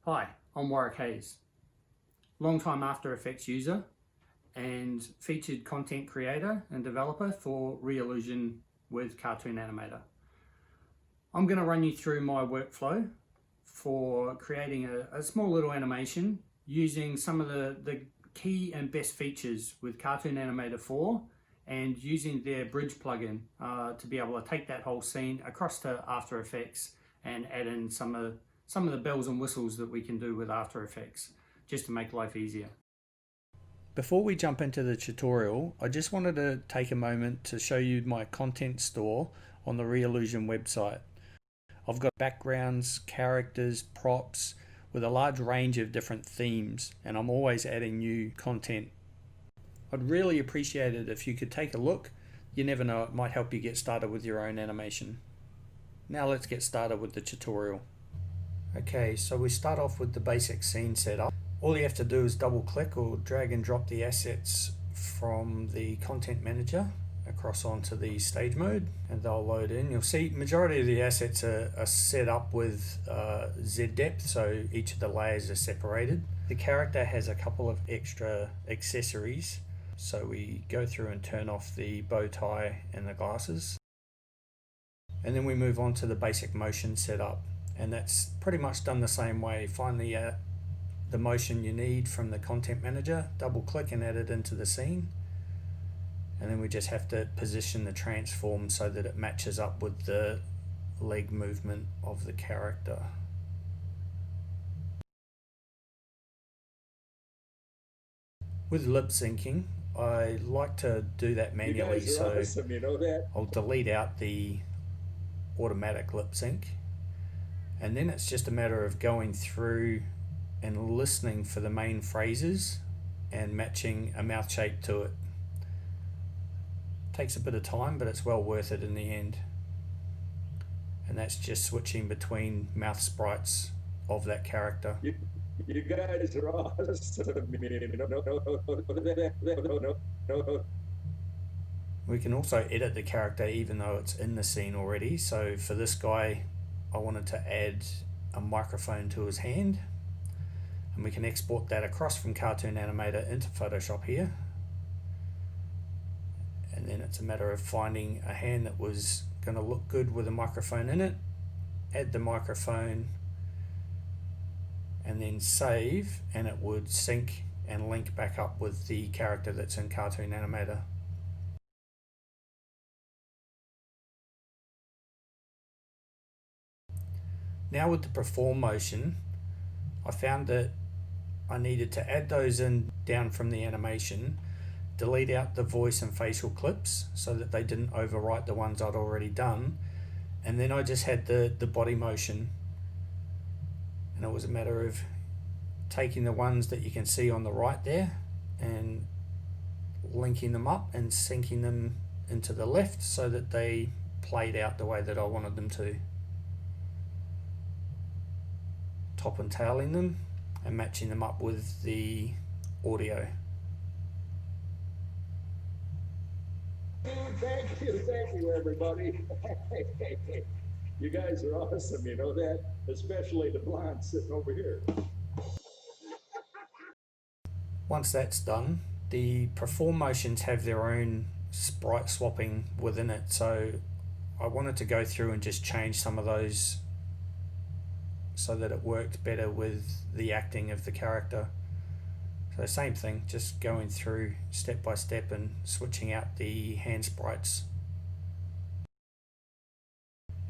Hi, I'm Warwick Hayes, long-time After Effects user and featured content creator and developer for Reallusion with Cartoon Animator. I'm going to run you through my workflow for creating a small little animation using some of the key and best features with Cartoon Animator 4 and using their bridge plugin to be able to take that whole scene across to After Effects and add in some of the bells and whistles that we can do with After Effects just to make life easier. Before we jump into the tutorial, I just wanted to take a moment to show you my content store on the Reallusion website. I've got backgrounds, characters, props with a large range of different themes, and I'm always adding new content. I'd really appreciate it if you could take a look. You never know, it might help you get started with your own animation. Now let's get started with the tutorial. Okay, so we start off with the basic scene setup. All you have to do is double click or drag and drop the assets from the content manager across onto the stage mode and they'll load in. You'll see majority of the assets are set up with Z depth, so each of the layers are separated. The character has a couple of extra accessories, so we go through and turn off the bow tie and the glasses. And then we move on to the basic motion setup. And that's pretty much done the same way. Find the motion you need from the content manager, double click and add it into the scene. And then we just have to position the transform so that it matches up with the leg movement of the character. With lip syncing, I like to do that manually, so awesome, you know that? I'll delete out the automatic lip sync. And then it's just a matter of going through and listening for the main phrases and matching a mouth shape to it. Takes a bit of time, but it's well worth it in the end. And that's just switching between mouth sprites of that character. You guys are awesome. We can also edit the character even though it's in the scene already. So for this guy, I wanted to add a microphone to his hand, and we can export that across from Cartoon Animator into Photoshop here. And then it's a matter of finding a hand that was going to look good with a microphone in it, add the microphone, and then save, and it would sync and link back up with the character that's in Cartoon Animator. Now with the perform motion, I found that I needed to add those in down from the animation, delete out the voice and facial clips so that they didn't overwrite the ones I'd already done, and then I just had the body motion, and it was a matter of taking the ones that you can see on the right there and linking them up and syncing them into the left so that they played out the way that I wanted them to. Top and tailing them and matching them up with the audio. Thank you everybody. You guys are awesome, you know that? Especially the blonde sitting over here. Once that's done, the perform motions have their own sprite swapping within it, so I wanted to go through and just change some of those so that it worked better with the acting of the character. So same thing, just going through step by step and switching out the hand sprites.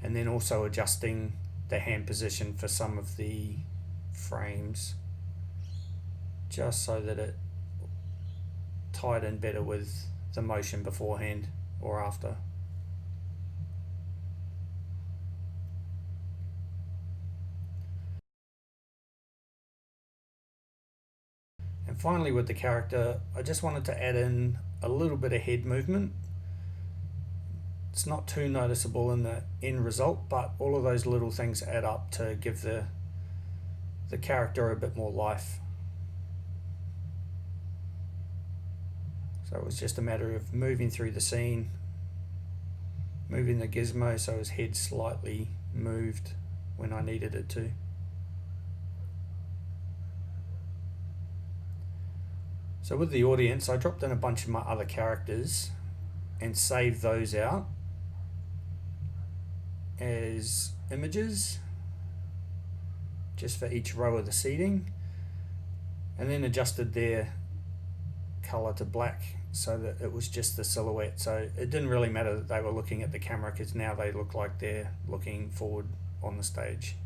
And then also adjusting the hand position for some of the frames, just so that it tied in better with the motion beforehand or after. And finally with the character, I just wanted to add in a little bit of head movement. It's not too noticeable in the end result, but all of those little things add up to give the character a bit more life. So it was just a matter of moving through the scene, moving the gizmo so his head slightly moved when I needed it to. So with the audience, I dropped in a bunch of my other characters and saved those out as images just for each row of the seating, and then adjusted their color to black so that it was just the silhouette. So it didn't really matter that they were looking at the camera, because now they look like they're looking forward on the stage.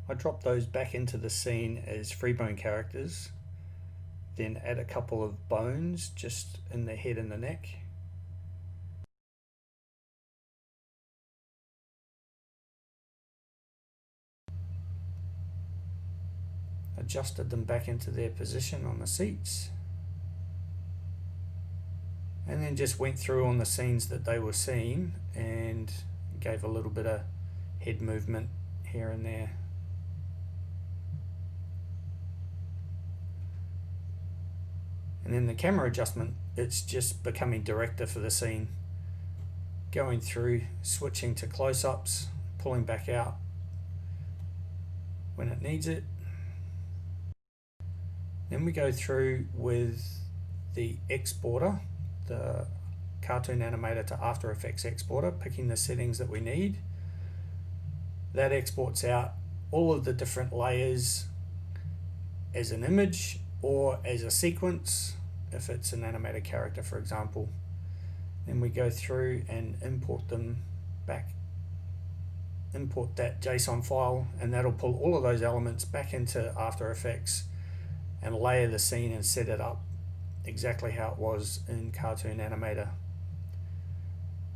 I dropped those back into the scene as freebone characters, then add a couple of bones just in the head and the neck. Adjusted them back into their position on the seats, and then just went through on the scenes that they were seeing and gave a little bit of head movement here and there. And then the camera adjustment, it's just becoming director for the scene, going through, switching to close-ups, pulling back out when it needs it. Then we go through with the exporter, the Cartoon Animator to After Effects exporter, picking the settings that we need. That exports out all of the different layers as an image or as a sequence, if it's an animated character, for example. Then we go through and import them back, import that JSON file, and that'll pull all of those elements back into After Effects and layer the scene and set it up exactly how it was in Cartoon Animator.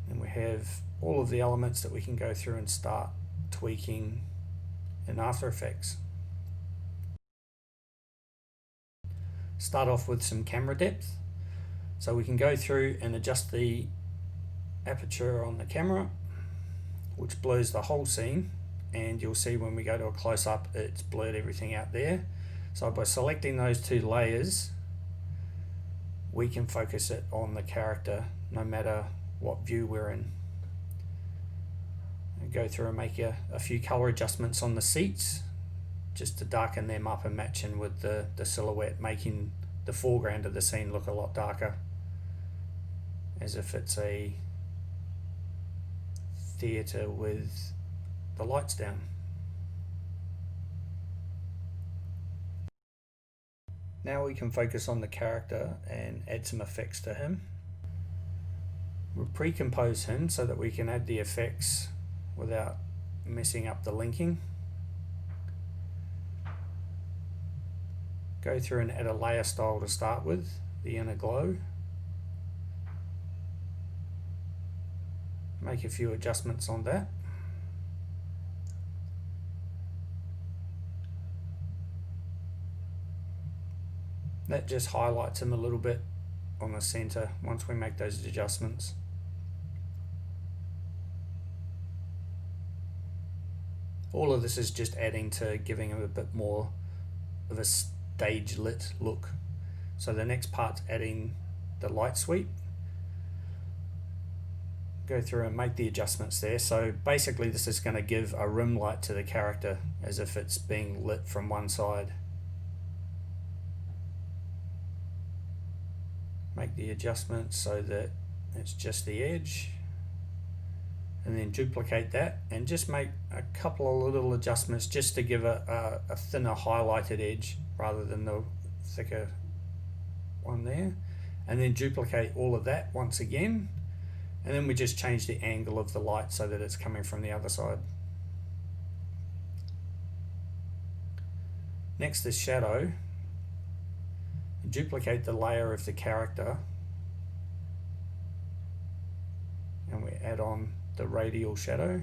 And we have all of the elements that we can go through and start tweaking in After Effects. Start off with some camera depth. So we can go through and adjust the aperture on the camera, which blurs the whole scene, and you'll see when we go to a close-up it's blurred everything out there. So by selecting those two layers, we can focus it on the character no matter what view we're in. And go through and make a few color adjustments on the seats just to darken them up and match in with the silhouette, making the foreground of the scene look a lot darker, as if it's a theatre with the lights down. Now we can focus on the character and add some effects to him. We'll pre-compose him so that we can add the effects without messing up the linking. Go through and add a layer style to start with, the inner glow. Make a few adjustments on that. That just highlights him a little bit on the center once we make those adjustments. All of this is just adding to giving him a bit more of a stage lit look. So the next part's adding the light sweep. Go through and make the adjustments there. So basically this is going to give a rim light to the character as if it's being lit from one side. Make the adjustments so that it's just the edge, and then duplicate that and just make a couple of little adjustments just to give a thinner highlighted edge rather than the thicker one there, and then duplicate all of that once again, and then we just change the angle of the light so that it's coming from the other side. Next is shadow. Duplicate the layer of the character and we add on the radial shadow.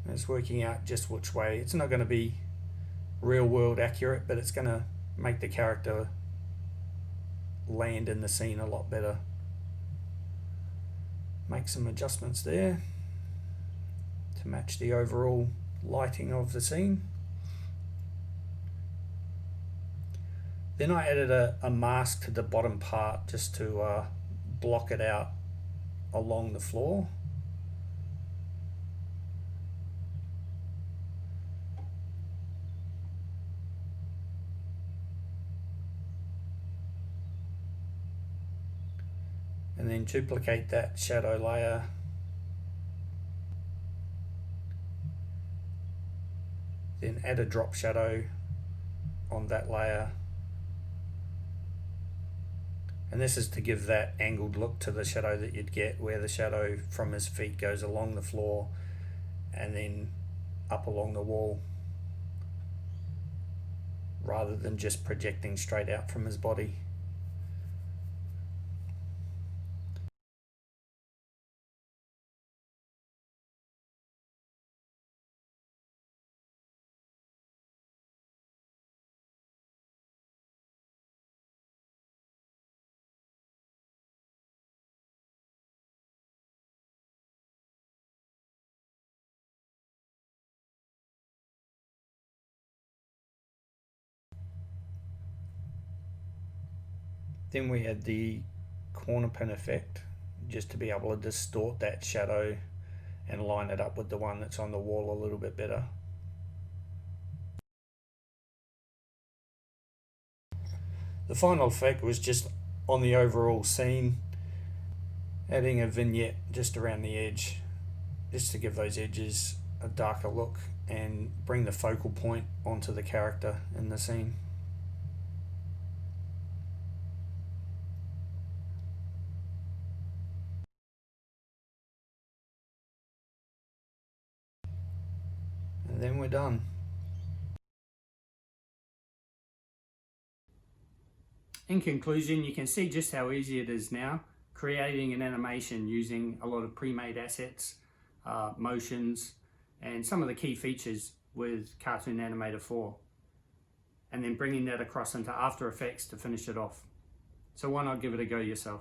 And it's working out just which way. It's not going to be real world accurate, but it's going to make the character land in the scene a lot better. Make some adjustments there to match the overall lighting of the scene. Then I added a mask to the bottom part just to block it out along the floor. and then duplicate that shadow layer, then add a drop shadow on that layer, and this is to give that angled look to the shadow that you'd get, where the shadow from his feet goes along the floor and then up along the wall, rather than just projecting straight out from his body. Then we had the corner pin effect, just to be able to distort that shadow and line it up with the one that's on the wall a little bit better. The final effect was just on the overall scene, adding a vignette just around the edge, just to give those edges a darker look and bring the focal point onto the character in the scene. And then we're done. In conclusion, you can see just how easy it is now creating an animation using a lot of pre-made assets, motions, and some of the key features with Cartoon Animator 4, and then bringing that across into After Effects to finish it off. So why not give it a go yourself?